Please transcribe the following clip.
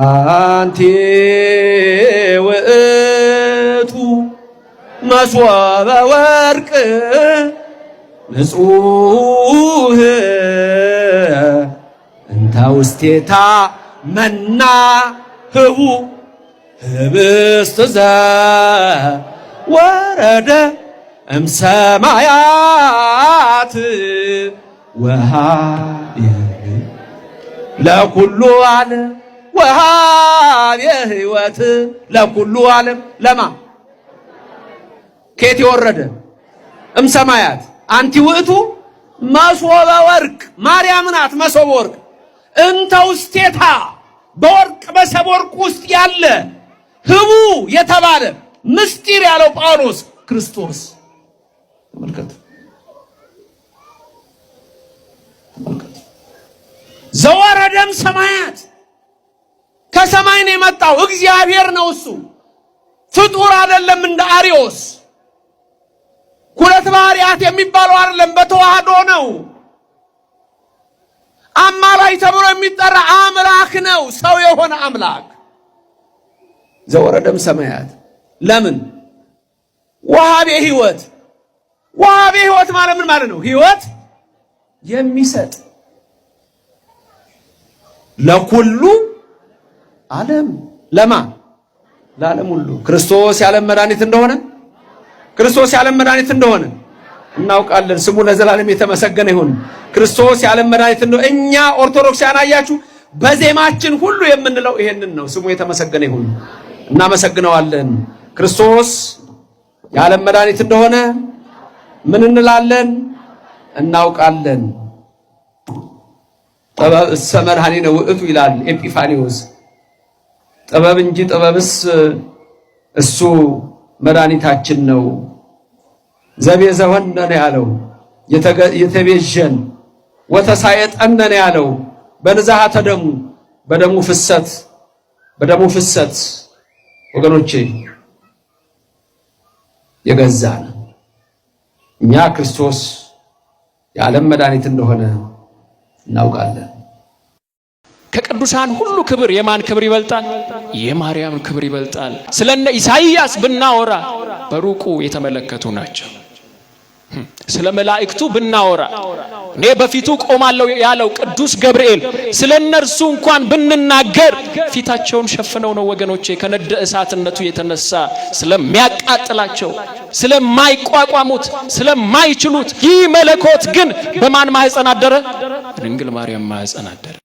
አንቲ ውእቱ መሶበ ወርቅ ንጹህ እንተ ውስቴታ መና ህቡ ህብስት ዘወረደ እምሰማያት ወሃብየ ለኩሉ ዓለም ወሃብየ ሕይወት ለኩሉ ዓለም ለማ ከየት የወረደ እምሰማያት አንቲ ውእቱ መሶበ ወርቅ ማርያም ናት መሶበ ወርቅ እንተ ውስቴታ በወርቅ መሶበ ወርቅ ውስጥ ያለ ህቡ የተባለ ምስጢር ያለው ጳውሎስ ክርስቶስ ተመልከቱ ዘወረደም ሰማያት ከሰማይ ነው የመጣው እግዚአብሔር ነው እሱ ፍጡር አይደለም እንደ አርዮስ ሁለት ባህሪያት የሚባለው አይደለም በተዋህዶ ነው አማላይ ተብሎ የሚጠራ አምላክ ነው ሰው የሆነ አምላክ ዘወረደም ሰማያት ለምን ወሃብየ ሕይወት ወሃብየ ሕይወት ማለት ምን ማለት ነው ሕይወት የሚሰጥ ለኩሉ ዓለም ለማ ለዓለም ሁሉ ክርስቶስ የዓለም መድኃኒት እንደሆነ ክርስቶስ የዓለም መድኃኒት እንደሆነ እናውቃለን ስሙ ለዘላለም የተመሰገነ ይሁን ክርስቶስ የዓለም መድኃኒት እንደሆነ እኛ ኦርቶዶክሳውያን አያችሁ በዜማችን ሁሉ የምንለው ይሄንን ነው ስሙ የተመሰገነ ይሁን እናመሰግነዋለን ክርስቶስ የዓለም መድኃኒት እንደሆነ ምን እንላለን እናውቃለን ጥበብ ሰመርሃኒነ ውእቱ ይላል ኤጲፋኒዎስ ጥበብ እንጂ ጥበብስ እሱ መድኃኒታችን ነው ዘቤዘወነ ነው ያለው የተቤዠን ወተሳየጠነ ነው ያለው በንዛሃተ ደሙ በደሙ ፍሰት ወገኖቼ የገዛን እኛ ክርስቶስ የዓለም መድኃኒት እንደሆነ እናውቃለን ከቅዱሳን ሁሉ ክብር የማን ክብር ይበልጣል የማርያም ክብር ይበልጣል ስለነ ኢሳይያስ ብናወራ በሩቁ የተመለከቱ ናቸው ስለ መላእክቱ ብናወራ እኔ በፊቱ ቆማለሁ ያለው ቅዱስ ገብርኤል ስለነርሱ እንኳን ብንናገር ፊታቸውን ሸፍነው ነው ወገኖቼ ከነደ እሳትነቱ የተነሳ ስለሚያቃጥላቸው ስለማይቋቋሙት ስለማይችሉት ይህ መለኮት ግን በማን ማህፀን አደረ ድንግል ማርያም ማህፀን አደረ